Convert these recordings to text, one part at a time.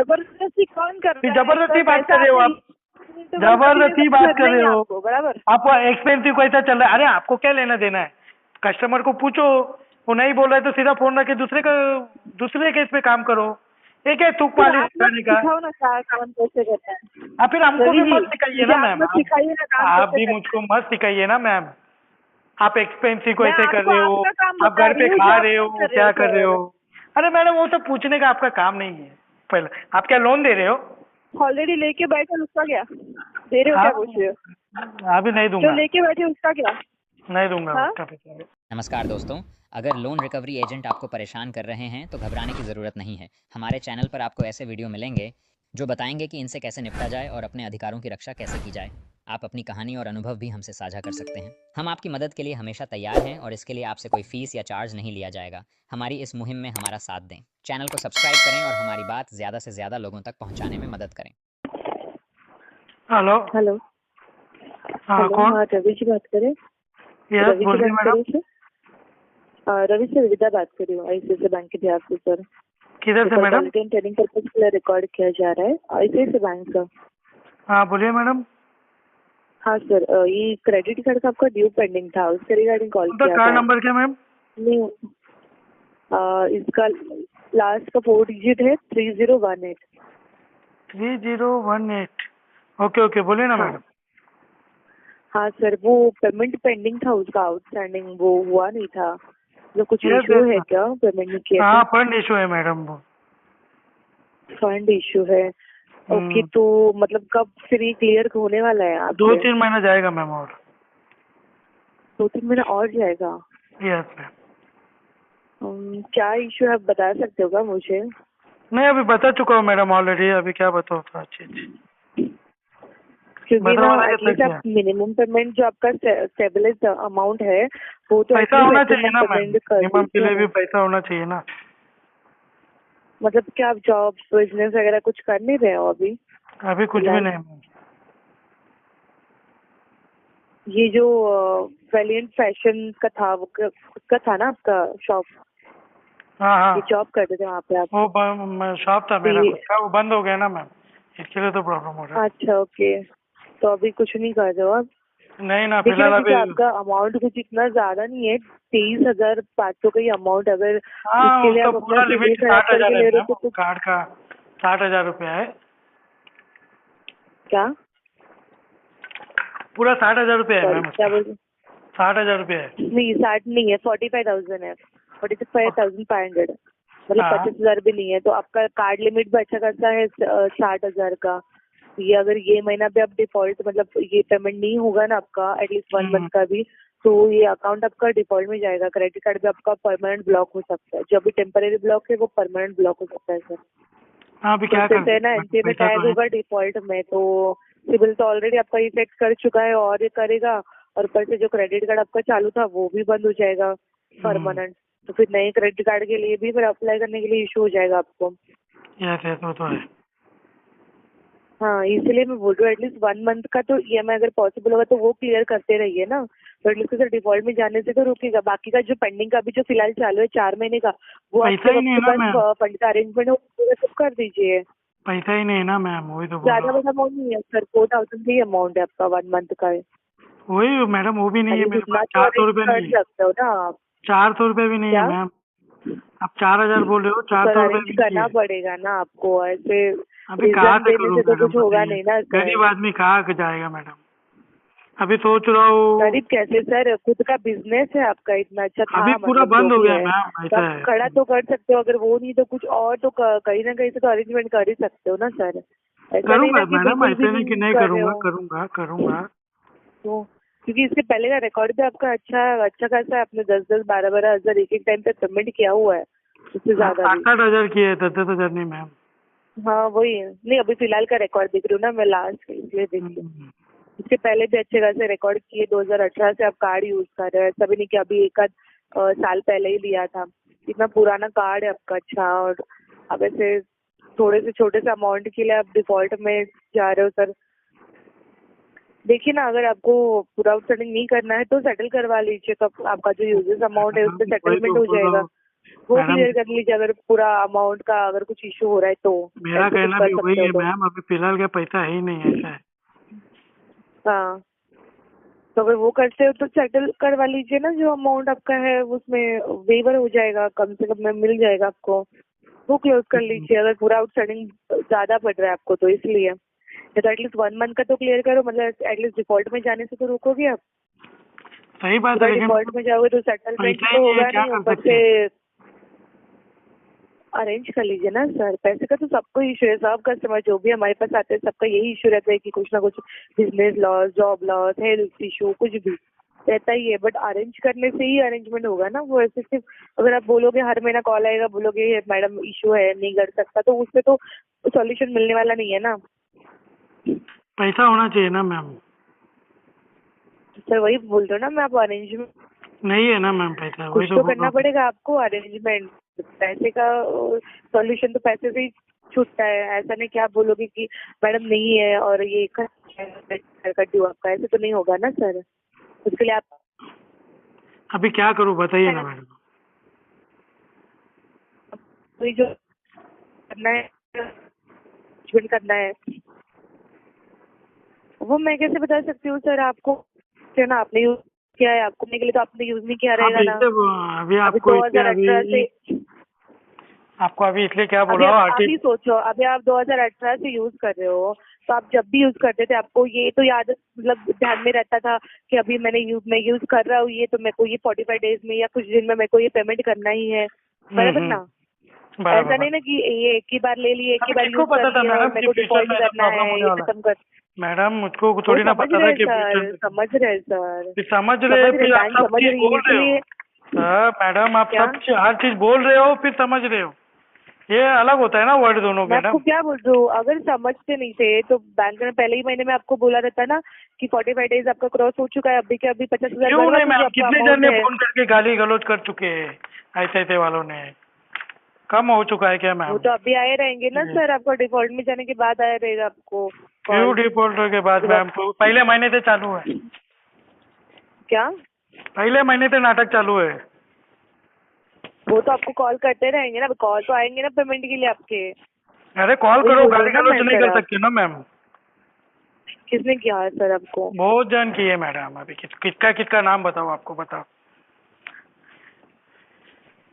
जबरदस्ती कौन कर रहा है? जबरदस्ती तो बात कर रहे हो आप, तो जबरदस्ती बात कर रहे हो आपको, बराबर। आप। एक्सपेंसिव कैसा चल रहा है? अरे आपको क्या लेना देना है? कस्टमर को पूछो, वो नहीं बोल रहा है तो सीधा फोन रख के दूसरे केस पे काम करो। एक है थूक पाली आप लोग सिखाने का। सिखाओ ना क्या काम कैसे करता है। आप फिर हमको भी रवि मत जी, सिखाइए मुझे ना आप मैम, लोग सिखाइए ना काम आप कैसे भी करता मुझको मत सिखाइए ना मैम। आप एक्सपेंसिव है। मैं कैसे कर आपको रहे हो? आपका काम आप बता घर रही पे हूँ जो खा आप रहे नहीं हो, कर रहे क्या हो कर रहे हो? सर। अरे मैडम वो सब पूछने का आपका काम नहीं है। पहले आप क्या लोन दे रहे हो? ऑलरेडी लेके बैठे उसका क्या दे रहे हो, क्या आप पूछ रहे हो? अभी नहीं जो दूंगा, लेके बैठे उसका क्या? नहीं दूंगा हाँ, उसका पैसा। नमस्कार दोस्तों, अगर लोन रिकवरी एजेंट आपको परेशान कर रहे हैं तो घबराने की ज़रूरत नहीं है। हमारे चैनल पर आपको ऐसे वीडियो मिलेंगे जो बताएंगे कि इनसे कैसे निपटा जाए और अपने अधिकारों की रक्षा कैसे की जाए। आप अपनी कहानी और अनुभव भी हमसे साझा कर सकते हैं। हम आपकी मदद के लिए हमेशा तैयार हैं और इसके लिए आपसे कोई फीस या चार्ज नहीं लिया जाएगा। हमारी इस मुहिम में हमारा साथ दें। चैनल को सब्सक्राइब करें और हमारी बात ज़्यादा से ज़्यादा लोगों तक पहुँचाने में मदद करें। हेलो। हेलो। हाँ हेलो, कौन? हाँ रवि जी बात करें। यस रवि जी बोलिए बात मैडम। करें सर। रवि से विदा बात कर रही हूँ आईसीआईसी बैंक के बिहाफ से सर। किधर से madam? Quality and training purpose के लिए रिकॉर्ड किया जा रहा है आईसीआईसी बैंक का। हाँ बोलिए मैडम। हाँ सर, ये क्रेडिट कार्ड का आपका ड्यू पेंडिंग था, उसके रिगार्डिंग कॉल उनका किया कार्ड था। नंबर क्या मैम? नहीं, इसका लास्ट का 4 डिजिट है 3018। 3018। ओके ओके, बोलिए ना हाँ मैडम। हाँ सर, वो पेमेंट पेंडिंग था उसका, आउटस्टैंडिंग वो हुआ नहीं था। जो कुछ यस इशू है यस। क्या पेमेंट नहीं किया हाँ तो? फंड इशू है मैडम वो। फंड इशू है। ओके, तो मतलब कब फिर ये क्लियर होने वाला है आपसे? 2-3 महीना जाएगा मैम और। 2-3 महीना और जाएगा? Yes ma'am. क्या इशू है आप बता सकते हो क्या मुझे? नहीं अभी बता चुका हूँ मैडम ऑलरेडी, अभी क्या बताओ था? अच्छी अच्छी क्योंकि ना बताना क्या एटलीस्ट क्या? आप मिनिमम पेमेंट जो आपका स्टेबलाइज अमाउंट है वो तो पैसा एटलीस्ट होना एवरी चाहिए मंथ ना मैम, पेमेंट कर मिनिमम के दीजिए लिए ना। भी पैसा होना चाहिए ना। मतलब क्या आप जॉब बिजनेस वगैरह कुछ कर नहीं रहे हो अभी? अभी कुछ भी नहीं मैम। ये जो वैलिएंट फैशन का था वो उसका था ना आपका शॉप? हाँ हाँ, ये जॉब करते थे वहाँ पे आप? वो शॉप था तो मेरा ये खुद का, वो बंद हो गया ना मैम, इसके लिए तो प्रॉब्लम हो रहा अच्छा, ओके। तो अभी कुछ नहीं कर रहे हो आप? है। नहीं ना देखिए ना, फिलहाल क्योंकि अभी। आपका अमाउंट कुछ इतना ज्यादा नहीं है, 23,500 का ही अमाउंट, अगर हाँ इसके लिए उसका आप अपना पूरा सिविल लिमिट खराब 60,000 करके है ले रहे मैम, हो तो कार्ड का 60,000 रुपया है। क्या? पूरा 60,000 रुपया है सॉरी, मैम क्या उसका। बोल रहे? 60,000 रुपया है। नहीं, 60 नहीं है, 45,000 है। 45,500, मतलब हाँ 25,000 भी नहीं है। तो आपका कार्ड लिमिट भी अच्छा खासा है 60,000 का। ये अगर ये महीना भी आप डिफॉल्ट, मतलब ये पेमेंट नहीं होगा ना आपका एटलीस्ट 1 मंथ का भी, तो ये अकाउंट आपका डिफॉल्ट में जाएगा। क्रेडिट कार्ड भी आपका परमानेंट ब्लॉक हो सकता है। जो भी टेम्परेरी ब्लॉक है वो परमानेंट ब्लॉक हो सकता है सर। हाँ अभी तो क्या कर जैसे है ना, सकते हैं, एनपीए में पैसा टैग तो है। होगा डिफॉल्ट में, तो सिविल तो ऑलरेडी आपका इफेक्ट कर चुका है और ये करेगा। और ऊपर से जो क्रेडिट कार्ड आपका चालू था वो भी बंद हो जाएगा परमानेंट। तो फिर नए क्रेडिट कार्ड के लिए भी फिर अप्लाई करने के लिए इशू हो जाएगा आपको। यस यस वो तो है। हाँ, इसलिए मैं बोल रही हूँ एटलीस्ट 1 मंथ का तो ईएमआई अगर पॉसिबल होगा तो वो क्लियर करते रहिए ना। तो एटलीस्ट सर डिफॉल्ट में जाने से तो रुकेगा। बाकी का जो पेंडिंग का भी जो फिलहाल चालू है 4 महीने का, वो पैसा ही नहीं है आपके ना पास मैम, फंड का अरेंजमेंट हो तो सब कर दीजिए। पैसा ही नहीं है ना मैम, वही तो बोल रहा ज्यादा हूँ। बड़ा अमाउंट नहीं है सर, 4,000 ही अमाउंट है आपका 1 मंथ का है। वही मैडम, वो भी नहीं है अरे मेरे उतना पास, तो 400 अरेंज रुपये कर नहीं है। सकते हो ना आप। 400 रुपये भी नहीं है क्या? मैम। आप 4,000 बोल रहे हो, तो सर 400 रुपये अरेंज भी नहीं करना है। पड़ेगा ना आपको, ऐसे अभी कहाँ रिजन से देने करूँ से तो मैडम कुछ होगा बताइए, नहीं ना सर। गरीब आदमी कहाँ के जाएगा मैडम। अभी सोच रहा हूँ। गरीब कैसे सर, खुद का बिजनेस है आपका, इतना अच्छा अभी था पूरा मतलब जो बंद हो भी गया है मैम, तो ऐसा आप है। खड़ा तो कर सकते हो। अगर वो नहीं तो कुछ और तो कहीं ना कहीं से तो अरेंजमेंट कर ही सकते हो ना सर। ऐसा नहीं करूँगा ना कि मैडम, बिल्कुल भी ऐसा नहीं कि नहीं नहीं कर रहे करूँगा, हो। करूँगा करूँगा। तो क्योंकि इसके पहले का रिकॉर्ड भी आपका अच्छा खासा है। आपने 10-10, 12-12 हजार एक एक टाइम पे पेमेंट किया हुआ है, उससे ज्यादा भी। 60,000 की है, 10,000 नहीं मैम। हाँ वही है। नहीं, अभी फिलहाल का रिकॉर्ड दिख रही हूँ ना मैं, लास्ट इसलिए देख रही हूँ। हम्म, इसके पहले भी अच्छे खासे रिकॉर्ड किए, 2018 से आप कार्ड यूज कर रहे हैं। ऐसा भी नहीं कि अभी एक आध साल पहले ही लिया था। इतना पुराना कार्ड है आपका अच्छा, और अब ऐसे थोड़े से छोटे से अमाउंट के लिए आप डिफॉल्ट में जा रहे हो सर। देखिए ना, अगर आपको पूरा आउटस्टैंडिंग नहीं करना है तो सेटल करवा लीजिए, तो आपका जो यूजेस अमाउंट है उस पर वही तो सेटलमेंट हो बोल रहा जाएगा। हूँ, वो मैडम क्लियर कर लीजिए, अगर पूरा अमाउंट का अगर कुछ इशू हो रहा है तो मेरा ऐसे कुछ कहना कर भी वही सकते हो है तो। मैम, अभी फिलहाल क्या पैसा है ही नहीं, ऐसा है। हाँ, तो अगर वो करते हो तो सेटल करवा लीजिए ना, जो अमाउंट आपका है उसमें वेवर हो जाएगा, कम से कम में मिल जाएगा आपको, वो क्लोज कर लीजिए। अगर पूरा आउटस्टैंडिंग ज्यादा पड़ रहा है आपको तो इसलिए, या तो एटलीस्ट 1 मंथ का तो क्लियर करो, मतलब एटलीस्ट डिफॉल्ट में जाने से तो रोकोगे आप। सही बात पूरा है, लेकिन डिफॉल्ट में जाओगे तो सेटलमेंट पैसा ही तो नहीं है, होगा क्या नहीं, कर ऊपर सकते से हैं। अरेंज कर लीजिए ना सर। पैसे का तो सबको इशू है, सब कस्टमर जो भी हमारे पास आते हैं सबका यही इशू रहता है कि कुछ ना कुछ business loss, job loss, health issue कुछ भी रहता ही है। बट अरेंज करने से ही अरेंजमेंट होगा ना, वो ऐसे सिर्फ अगर आप बोलोगे हर महीना कॉल आएगा, बोलोगे मैडम इशू है नहीं कर सकता, तो उससे तो सॉल्यूशन मिलने वाला नहीं है ना। पैसा होना चाहिए ना मैम। सर वही बोल रहा हूँ ना मैं, आप अरेंजमेंट नहीं है ना मैम पैसा, कुछ वही तो तो बोल रहा करना हूँ। पड़ेगा आपको। अरेंजमेंट पैसे का सॉल्यूशन तो पैसे से ही छूटता है। ऐसा नहीं कि आप बोलोगे कि मैडम नहीं है और ये कर दूँ आपका, ऐसे तो नहीं होगा ना सर। उसके लिए आप अभी क्या करूँ बताइए ना मैडम। वही जो करना है arrangement करना है, वो मैं कैसे बता सकती हूँ सर आपको, है ना। आपने यूज किया है, आपको के लिए तो आपने यूज नहीं किया रहेगा ना। अभी अभी आपको इसलिए 2018 से आपको अभी इसलिए क्या अभी बोला आप ही सोचो, अभी आप 2018 से यूज कर रहे हो, तो आप जब भी यूज करते थे आपको ये तो याद मतलब ध्यान में रहता था कि अभी मैं यूज कर रहा हूँ ये, तो मेरे को ये 45 डेज में या कुछ दिन में मेरे को ये पेमेंट करना ही है, बराबर ना। ऐसा नहीं ना कि ये एक ही बार ले लिए, एक ही बार किसको यूज पता कर था लिया और मैडम मेरे कि को फ्यूचर डिफॉल्ट में ऐसा करना प्रॉब्लम है, होने ये वाला है? खत्म कर। मैडम मुझको वो थोड़ी ना समझ पता था रहे कि सर, फ्यूचर समझ रहे सर, फिर समझ रहे समझ रहे, फिर आप बैंक सब समझ चीज रही है बोल रहे हो। इसलिए। सर मैडम आप क्या सब हर चीज बोल रहे हो फिर समझ रहे हो, ये अलग होता है ना वर्ड दोनों मैं आपको मैडम। क्या बोल रही हूँ, अगर समझते नहीं थे तो बैंक ने पहले ही महीने में आपको बोला रहता ना कि 45 डेज आपका क्रॉस हो चुका है, अभी के अभी 50,000 क्यों भरवा नहीं दो जो मैम, आपका कितने जन अमाउंट ने है। फोन करके गाली गलौज कर चुके हैं, ऐसे ऐसे वालों ने। कम हो चुका है क्या वो मैम? तो अभी आए रहेंगे ना सर, आपका डिफॉल्ट में जाने के बाद आया रहेगा आपको क्यों कॉल। डिफॉल्टर के बाद जब मैम? आप पहले महीने से चालू है, क्या, पहले महीने से नाटक चालू है। वो तो आपको कॉल करते रहेंगे ना, कॉल तो आएंगे ना पेमेंट के लिए आपके। अरे कॉल वही करो, बोल रही गाली हूँ ना गलौज मैं नहीं सर। कर आप सकते ना मैम। किसने किया है सर आपको? बहुत जन की है मैडम, अभी किसका किसका नाम बताओ, आपको बताओ।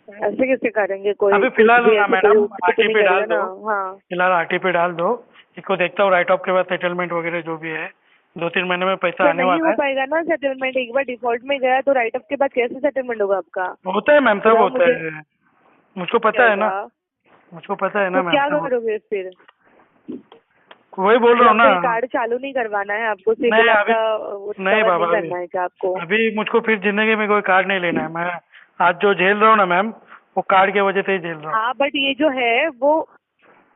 ऐसे कैसे करेंगे, कोई अभी कुछ फिलहाल भी ना ऐसे कोई मैडम उठ के तो नहीं आरटीपी डाल करेगा दो, ना। हाँ, फिलहाल आरटीपी डाल दो। इसको देखता हूँ, राइट ऑफ के बाद सेटलमेंट वगैरह जो भी है 2-3 महीने में पैसा तो आने नहीं वाला हो है। पाएगा ना सेटलमेंट। एक बार डिफॉल्ट में गया तो राइट अप के बाद कैसे सेटलमेंट होगा आपका? होता है मैम, सब बताओ होता मुझे। है, मुझको पता है ना, जाएगा मुझको पता है तो ना मैम, क्या सब करोगे फिर? वही बोल फिर रहा हूँ आपको ना। ये कार्ड चालू नहीं करवाना है, आपको सिर्फ नहीं अभी, आपका नहीं कवर बाबा, नहीं अभी करना है क्या आपको? अभी मुझको फिर जिंदगी में कोई कार्ड नहीं लेना है। मैं आज जो झेल रहा हूँ ना मैम, वो कार्ड की वजह से ही झेल रहा हूँ। हाँ, बट ये जो है वो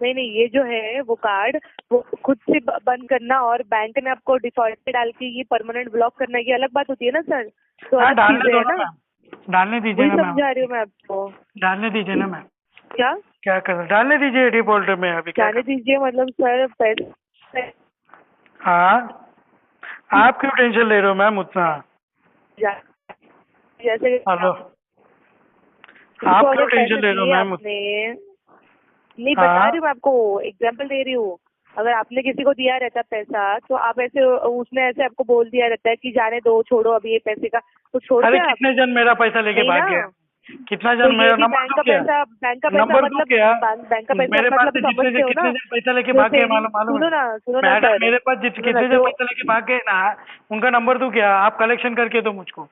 नहीं, ये जो है वो कार्ड वो खुद से बंद करना और बैंक ने आपको डिफॉल्ट पे डाल के ये परमानेंट ब्लॉक करना, ये अलग बात होती है ना सर। तो हाँ अलग डालने चीजें दो है ना ना, मैम, डालने दीजिए वही ना मैम, समझा रही हूँ मैं आपको। डालने दीजिए ना मैम। क्या क्या कर, डालने दीजिए डिफॉल्टर में, अभी क्या जाने कर। दीजिए मतलब सर, पैसे हाँ, आप क्यों टेंशन ले रहे हो मैम उतना? जैसे हेलो, किसी को आप क्यों अगर टेंशन पैसे ले रहे हो दिए मैम? आपने, नहीं बता हाँ रही हूँ मैं आपको, एग्जाम्पल दे रही हूँ। अगर आपने किसी को दिया रहता पैसा तो आप ऐसे, उसने ऐसे आपको बोल दिया रहता है कि जाने दो, छोड़ो अभी ये पैसे का, तो छोड़ते अरे आप? कितने जन मेरा पैसा लेके नहीं भाग ना। गया, कितना तो जन ये मेरा भी नंबर दूं क्या? बैंक का पैसा नंबर दूं मतलब क्या? बैंक का पैसा मेरे पास मतलब से जितने समझते जन हो कितने ना। जन पैसा लेके जो भाग गए सेविंग, मालूम है? सुनो ना मैडम सर, मेरे पास सुनो ना, कितने जन जो पैसा लेके भाग गए ना, उनका नंबर दूं क्या? आप कलेक्शन करके दो मुझको,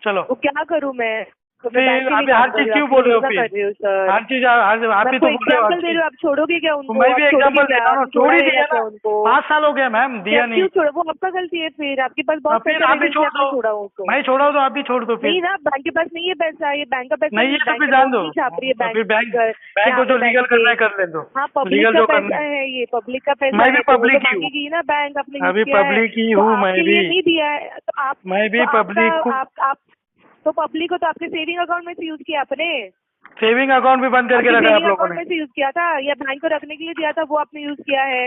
चलो। वो क्या करूँ मैं? तो मैं बैंक फिर के लिए अभी काम हर कर चीज रही हूँ, क्यों आपके बोल लिए रहे हो थोड़ा फिर? कर रही हूँ सर। हर चीज आप मैं ही आपको तो बोल रहे हो हर एग्जाम्पल दे रही चीज। हूँ, आप छोड़ोगे क्या तो उनको? मैं आप भी छोड़ोगे एग्जाम्पल दे क्या? रहा हूँ ना, आपने छोड़ छोड़ा ही रहेगा दिया क्या ना, उनको? 5 साल हो गया मैम, क्या दिया नहीं। क्यों छोड़ो? वो आपका गलती है, फिर आपके पास बहुत फिर पैसा आप भी रहेगा इसलिए छोड़ आपने दो, छोड़ा उसको। मैं छोड़ा हूँ तो आप भी छोड़ दो फिर। नहीं ना, बैंक के पास नहीं है पैसा, ये बैंक का पैसा नहीं नहीं, है तो बैंक फिर के जान नोट दो, नहीं छाप रही है तो बैंक फिर बैंक बैंक यहाँ को पे जो बैंक लीगल पे। करना है कर ले दो। हाँ, पब्लिक लीगल का जो करना पैसा है, ये पब्लिक का है, पैसा मैं भी है तो वो तो पब्लिक ही हूँ, मांगेगी ही ना बैंक, आपने यूज अभी किया है पब्लिक ही तो हूँ मैं आपके भी, लिए नहीं दिया है तो आप, मैं भी तो पब्लिक हूँ। आप तो पब्लिक हो तो आपके सेविंग अकाउंट में से यूज किया आपने? सेविंग अकाउंट भी बंद करके आपके रखा है आप सेविंग लोगों अकाउंट ने। में से यूज किया था या बैंक को रखने के लिए दिया था वो आपने यूज किया है?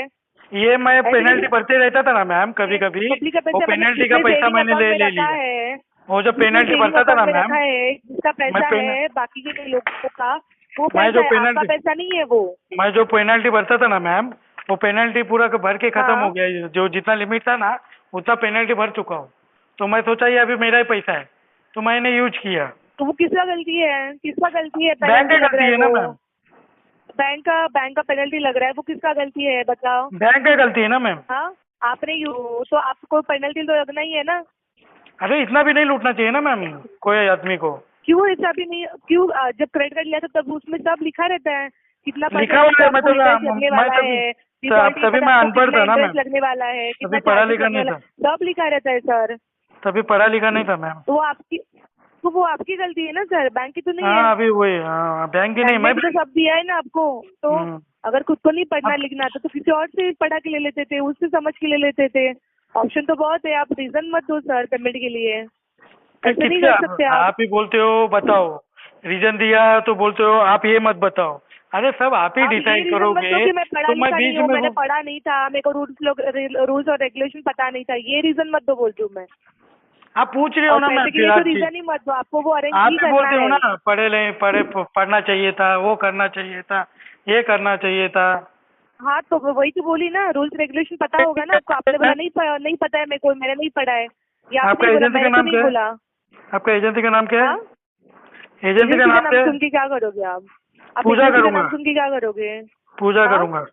ये मैं ऐसे पेनल्टी कैसे? भरते रहता था ना मैम, कभी कभी पब्लिक का वो पैसा मतलब पेनल्टी का जिसने पैसा सेविंग मैंने अकाउंट ले में ले रखा लिया। है, वो जो जिसने पेनल्टी सेविंग भरता था ना अकाउंट में मैम, रखा है, जिसका पैसा पेन है बाकी के लोगों का, वो मैं पैसा जो है, आपका पेनल्टी पैसा नहीं है वो। मैं जो पेनल्टी भरता था ना मैम, वो पेनल्टी पूरा का भर के खत्म हो हाँ, गया है। जो जितना लिमिट था ना उतना पेनल्टी भर चुका हूँ। तो मैं सोचा ये अभी मेरा ही पैसा है, तो मैंने यूज किया। तो वो किसका गलती है? किसका गलती है? बैंक पेनल्टी का लग रहा गलती है है ना वो। मैम, बैंक का पेनल्टी लग रहा है, वो किसका गलती है बताओ? बैंक का गलती है ना मैम। हाँ, आपने तो आपको पेनल्टी तो लगना ही है ना। अरे इतना भी नहीं लूटना चाहिए ना मैम कोई आदमी को। क्यों ऐसा भी नहीं? क्यों जब क्रेडिट कार्ड लिया था तब उसमें सब लिखा रहता है, कितना लिखा परसेंट हुआ है, आपको इंटरेस्ट लगने वाला है, डिफॉल्ट तभी पर मैं आपको अनपढ़ कितना था ना इंटरेस्ट मैम, लगने वाला है, कितना तभी पढ़ा चार्जेस लिखा लगने नहीं वाला था, है, सब लिखा रहता है सर। तभी पढ़ा लिखा नहीं था मैम। तो वो आपकी गलती है ना सर, बैंक की तो नहीं है। हाँ अभी वही, हाँ बैंक की नहीं, बैंक ने मैं भी तो सब दिया है ना आपको। तो हम्म, अगर खुद को नहीं पढ़ना अब लिखना आता तो किसी और से पढ़ा के ले लेते थे, उससे समझ के ले लेते थे। ऑप्शन तो बहुत है, आप रीजन मत दो सर पेमेंट के लिए, ऐसे नहीं कर सकते आप ही बोलते हो बताओ, रीजन दिया तो बोलते हो आप ये मत बताओ। अरे सब आप ही आप ये डिसाइड रीजन मत दो करोगे, कि मैं पढ़ा तो मैं लिखा नहीं बीच हूँ, में मैंने पढ़ा नहीं था, मेरे को रूल्स और रेगुलेशन पता नहीं था, ये रीजन मत दो बोलती हूँ मैं। आप पूछ रहे हो और ना मैम, पैसे के फिर लिए तो आप रीजन ही मत दो, आपको वो अरेंज आप ही ही करना बोलते हो है। ना पढ़ना चाहिए था, वो करना चाहिए था, ये करना चाहिए था। हाँ, तो वही तो बोली ना, रूल्स रेगुलेशन पता होगा ना आपको। आपने बोला नहीं पता है मेरे को, मैंने नहीं पढ़ा है, ये आपका आपने बोला, एजेंसी का मैंने तो नाम नहीं क्या है? बोला। आपका एजेंसी का नाम क्या हाँ, है? एजेंसी का एजेंसी का नाम नाम क्या है? सुन के क्या करोगे आप पूजा एजेंसी का करूंगा, नाम सुन के क्या करोगे? पूजा हाँ, करूंगा,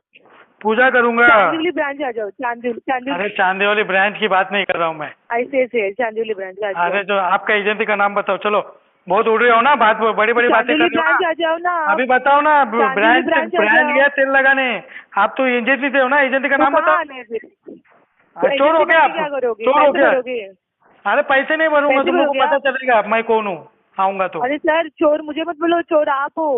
पूजा करूंगा। चांदीवली ब्रांच आ जाओ, चांदीवली अरे चांदी वाली ब्रांच की बात नहीं कर रहा हूँ मैं। ICICI चांदीवली ब्रांच आ जाओ। अरे जो आपका एजेंसी का नाम बताओ। चलो बहुत उड़ रहे हो ना, बात बड़ी बड़ी बातें कर चांदीवली रहे हो ब्रांच ना। आ जाओ ना अभी आप, बताओ ना, चांदीवली ब्रांड ब्रांच आ ब्रांड जाओ। लिया तेल लगाने। आप तो एजेंसी से हो ना, एजेंसी का तो नाम कहाँ बताओ। आना है फिर? तो चोर हो एजेंसी क्या बन के आप? क्या करोगे? चोर हो पैसे क्या? भरोगे? अरे पैसे नहीं भरूंगा, पैसे तुम लोग को भरोगे पता आप? चलेगा अब मैं कौन हूँ, आऊंगा तो। अरे सर, चोर मुझे मत बोलो, चोर आप हो।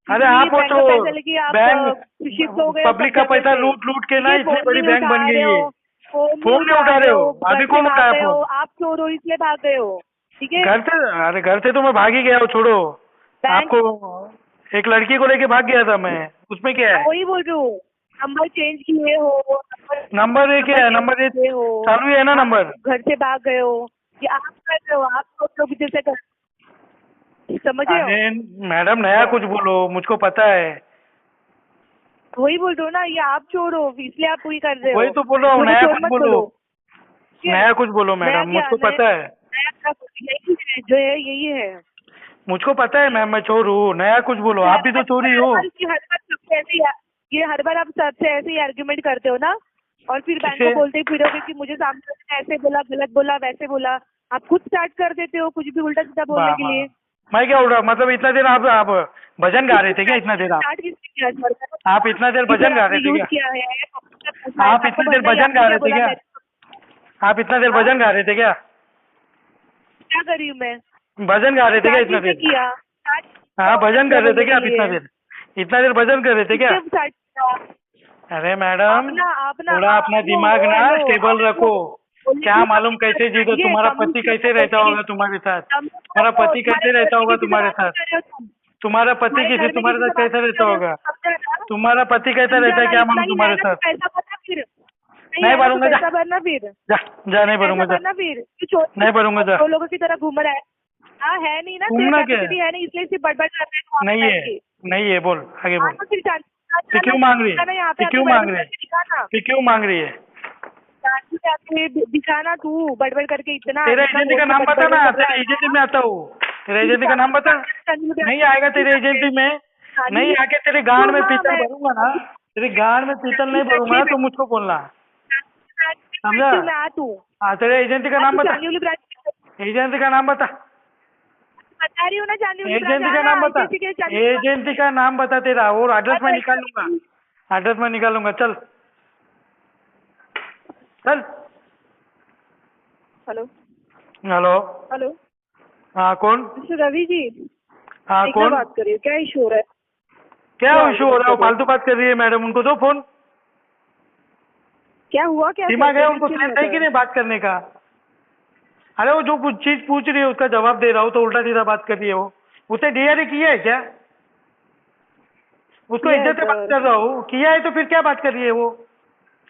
अरे इसलिए आप हो बैंक का चोर। पैसा लेके आप बैंक शिफ्ट हो गए हो सब पब्लिक का जगह पैसा से। लूट लूट के ठीक ना है, इतनी फोन बड़ी नहीं बैंक उठा बन रहे गई हो, है। फोन नहीं फोन नहीं उठा उठा रहे रहे हो, हो, अभी घर से कौन भाग उठाया गए हो, फोन? आप चोर हो इसलिए भाग गए हो। ठीक है, घर से तो मैं भाग ही गया हूँ, छोड़ो। बैंक आपको एक लड़की को लेके भाग गया था मैं, उसमें क्या है? वही बोल रही हूँ, नंबर चेंज किए हो, नंबर ये क्या है? चेंज नंबर ये किए हो, चालू ही है ना आप नंबर? घर से भाग गए हो, ये आप कर रहे हो, आप सोच रहे हो कि जैसे कर, समझ रहे हो? अरे मैडम नया कुछ बोलो, मुझको पता है। वही बोल रहे हो ना, ये आप चोर हो इसलिए आप वही कर रहे हो। वही तो बोल रहा हूँ, मुझे नया चोर कुछ मत बोलो। बोलो। नया कुछ बोलो नया मैडम, क्या? मुझको पता है। नया क्या? यही है जो है, यही है। मुझको पता है मैम, मैं चोर हूँ। नया कुछ बोलो, आप भी तो चोरी हो। हर बार सबसे ऐसे ये हर बार आप सबसे ऐसे ही आर्ग्यूमेंट करते हो ना, और फिर बैंक को किससे? बोलते फिरोगे कि मुझे सामने वाले ने ऐसे बोला, गलत बोला, वैसे बोला। आप खुद स्टार्ट कर देते हो कुछ भी उल्टा सीधा बोलने के लिए। मैं क्या उड़ रहा, मतलब इतना देर आप भजन गा रहे थे क्या? इतना देर स्टार्ट किसने किया सर? आप इतना देर भजन गा रहे थे यूज क्या? किया है, आप इतनी देर भजन गा रहे थे क्या? आप इतना देर हाँ? भजन गा रहे थे क्या? क्या कर रही हूँ मैं? भजन गा रहे थे क्या स्टार्ट इतना किसने देर? किया? हाँ भजन कर रहे थे क्या आप इतना लिए? देर? इतना देर भजन कर रहे थे क्या? किसने स्टार्ट किया? अरे मैडम आप ना थोड़ा अपना दिमाग ना स्टेबल रखो। क्या मालूम कैसे जीतो, तुम्हारा पति कैसे रहता होगा तुम्हारे साथ? तुम्हारा पति कैसे रहता होगा तुम्हारे साथ? तुम्हारा पति किसी तुम्हारे साथ कैसा रहता होगा? तुम्हारा पति कैसा रहता है क्या मालूम तुम्हारे साथ? पैसा भरना फिर, नहीं भरूंगा, जा पैसा भरना फिर, जा नहीं भरूंगा, पैसा जा भरना फिर। तू चोर नहीं भरूंगा, जा। दो लोगों की तरह घूम रहा है। हाँ, है नहीं ना, तेरे घूमना क्या है? कैपेसिटी है नहीं, इसलिए सिर्फ बड़बड़ कर रहे हो। नहीं है, नहीं है, बोल आगे हाँ, बोल। तो फिर फिर क्यों मांग रही है? यहाँ पे फिर क्यों आके मांग बड़बड़ रही है? करके दिखाना, फिर क्यों मांग रही है? दिखाना तू बड़बड़ करके इतना। तेरा इतना एजेंसी का बोल के नाम बता बड़बड़ ना, कर रहा तेरे है। एजेंसी में आता हूँ। तेरा एजेंसी का नाम बता। नहीं आएगा तेरे एजेंसी में, नहीं आके तेरे गांड में पीतल भरूंगा ना, तेरे गांड में पीतल नहीं भरूंगा ना, तो मुझको बोलना, समझा? मैं आ तू हाँ तेरे एजेंसी का नाम बता, चांदीवली ब्रांच एजेंसी का नाम बता, बता रही हूँ ना, चांदीवली एजेंसी का नाम बता, एजेंसी का नाम बता तेरा, और एड्रेस मैं निकाल लूंगा, एड्रेस मैं निकालूंगा। चल चल। Hello hello. हेलो, हाँ कौन? मिस्टर रवि जी, हाँ क्या कौन? बात कर रही हो? क्या इशू हो रहा है? क्या इशू हो रहा है? फालतू बात कर रही है मैडम, उनको दो फोन। क्या हुआ? क्या दिमाग है उनको, सेंस है कि नहीं बात करने का? अरे वो जो कुछ चीज पूछ रही है उसका जवाब दे रहा हूँ, तो उल्टा सीधा बात कर रही है वो। उसे डीआरए किया है क्या? उसको किया है इज्जत से बात सर। कर रहा हूँ, किया है तो फिर क्या बात कर रही है वो?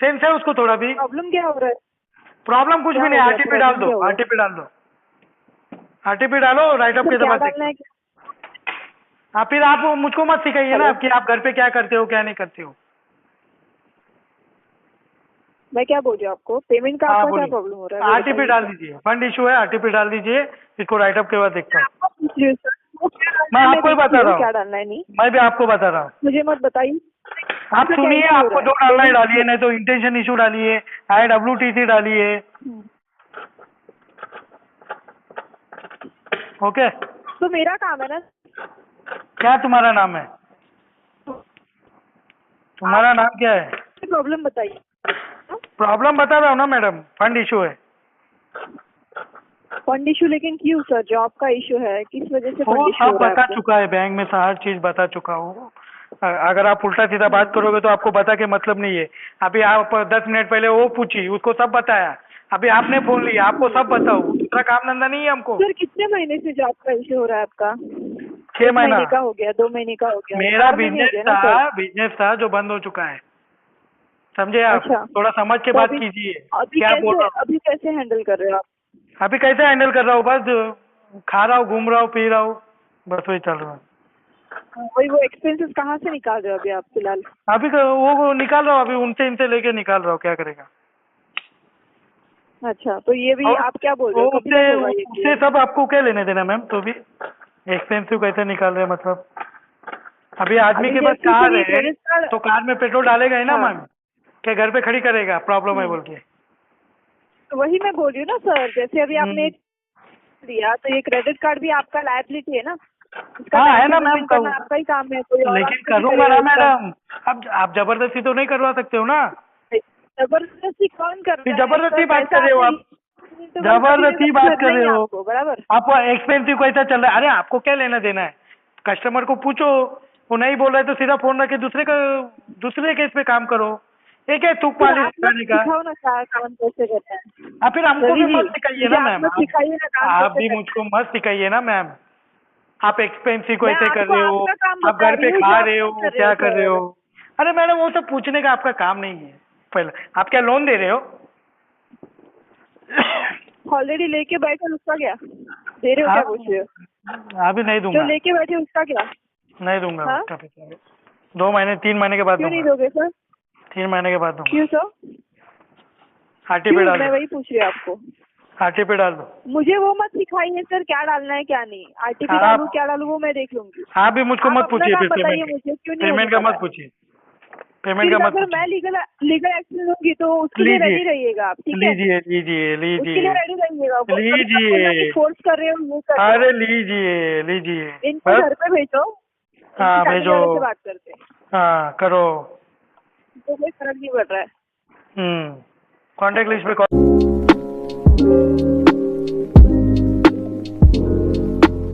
सेंस है उसको थोड़ा भी? प्रॉब्लम क्या हो रहा है? प्रॉब्लम कुछ क्या भी नहीं, हो गया? आरटीपी डाल प्रॉब्लम दो, क्या हुआ? आरटीपी डाल दो। आरटीपी डालो, राइटअप के क्या बाद डालना है? हाँ, फिर आप मुझको मत सिखाइए ना हेलो? कि आप घर पे क्या करते हो क्या नहीं करते हो। मैं क्या बोल रही हूँ आपको, पेमेंट का हाँ आपका क्या बोलिए, प्रॉब्लम हो रहा है वो आरटीपी बताइए डाल सर। दीजिए, फंड इशू है, आरटीपी डाल दीजिए, इसको राइटअप के बाद देखता हूँ। आपको पूछ रही हूँ सर, वो क्या डालना मैं है, आपको ही देखती बता हूँ रहा क्या हूँ, डालना है। नहीं, मैं भी आपको बता रहा हूँ। मुझे मत बताइए। आप आपका क्या सुनिए, इशू हो आपको रहा है? जो डालना है पेमेंट डालिए, नहीं तो इंटेंशन इशू डालिए, IWTC डालिए। ओके, तो मेरा काम है ना। क्या तुम्हारा नाम है? तुम्हारा नाम क्या है? प्रॉब्लम बताइए। प्रॉब्लम बता रहा हूँ ना मैडम, फंड इशू है। फंड इशू लेकिन क्यों सर, जॉब का इशू है, किस वजह से वो फंड इशू सब हो रहा है बता आपको? चुका है, बैंक में से हर चीज बता चुका हूँ। अगर आप उल्टा सीधा बात करोगे तो आपको बता के मतलब नहीं है। अभी आप 10 मिनट पहले वो पूछी, उसको सब बताया। अभी आपने फोन लिया, आपको सब बताओ, दूसरा काम धंधा नहीं है हमको। सर कितने महीने से जॉब का इशू हो रहा है आपका? 6 1 महीना। महीने का हो गया, 2 महीने का हो गया, मेरा 4 महीने हो गया ना सर? बिजनेस था जो बंद हो चुका है, समझे आप? अच्छा, थोड़ा समझ के तो बात अभी कीजिए, अभी क्या बोल कैसे रहा हूँ। अभी कैसे हैंडल कर रहे हो आप? अभी कैसे हैंडल कर रहा हूँ, बस खा रहा हूँ, घूम रहा हूँ, पी रहा हूँ, बस वही चल रहा है। वही वो एक्सपेंसेस कहाँ से निकाल रहे हो अभी आप फिलहाल? अभी वो निकाल रहा हूँ, अभी उनसे इनसे लेके निकाल रहा हूँ, क्या करेगा। अच्छा, तो ये भी और आप क्या बोल रहे वो हो, कभी तक होगा ये उससे क्लियर? सब आपको क्या लेने देना मैम, तो भी एक्सपेंसिव कैसे निकाल रहे हैं मतलब। अभी आदमी अभी के पास जैसे कार सर ये है क्रेडिट कार्ड। तो कार में पेट्रोल डालेगा ही ना हाँ, मैम, क्या घर पे खड़ी करेगा प्रॉब्लम है बोल के। तो वही मैं बोल रही हूँ ना सर, जैसे अभी आपने दिया तो ये क्रेडिट कार्ड भी आपका लायबिलिटी है ना, इसका हाँ है टाइम ना पे मैम, पेमेंट करना आपका ही काम है, कोई और लेकिन आपको नहीं करूंगा करेगा ना इसका। मैडम। अब आप जबरदस्ती तो नहीं करवा सकते हो ना। जबरदस्ती कौन कर फिर रहा है जबरदस्ती सर? बात पैसा कर रहे हो आपने आप, लिया तो वही जबरदस्ती कंटिन्यू बात कर करना ही रहे है हो। आपको, बराबर? आप एक्सपेंसिव कैसा चल रहा है, अरे आपको क्या लेना देना है, कस्टमर को पूछो, वो नहीं बोल रहा है तो सीधा फोन रख के दूसरे केस पे काम करो। एक है थूक फिर पाली आप मत लगाने का। सिखाओ ना क्या काम कैसे करना है। फिर हमको रवि भी जी, मत सिखाइए मुझे ना आप मैम, मत सिखाइए ना काम आप कैसे भी करना मुझको मत सिखाइए ना मैम। आप एक्सपेंसिव है। मैं कैसे कर आपको रहे हो, आपका काम आप बता घर रही पे हूँ जो खा आप रहे नहीं हो, कर रहे हो क्या कर रहे हो। सर। अरे मैडम वो सब पूछने का आपका काम नहीं है। पहले आप क्या लोन दे रहे हो? ऑलरेडी लेके बैठे उसका क्या दे रहे हो, क्या आप पूछ रहे हो? अभी नहीं जो दूंगा, लेके बैठे उसका क्या? नहीं दूंगा हाँ, उसका पैसा। 2 महीने 3 महीने के बाद क्यों नहीं दूंगा, दोगे सर? 3 महीने के बाद दूंगा। क्यों सर? आरटीपी क्यों, डाल मैं दो, वही पूछ रही हूँ आपको। आरटीपी डाल दो। मुझे वो मत सिखाइए सर, क्या डालना है क्या नहीं, आरटीपी डालू क्या डालू वो मैं देख लूंगी। आप भी मुझको आप मत अपना पूछिए काम फिर बताइए मुझे, क्यों नहीं होने पेमेंट का वाला मत है? पूछिए, पेमेंट फिर का मत अगर मैं पूछिए। लीगल एक्शन लूंगी तो उसके लिए लीजिए रेडी रहिएगा आप, ठीक है? लीजिए लीजिए उसके लिए लीजिए रेडी रहिएगा। वो कभी मत बोलना कि लीजिए, फोर्स कर रहे हो, ये कर रहे अरे हो। लीजिए लीजिए इनको बस। घर पे भेजो, इनकी हाँ फैमिली भेजो, वाले से बात करते हैं, हाँ करो। तो कोई फर्क नहीं पड़ रहा है। कॉन्टेक्ट लिस्ट पे कॉल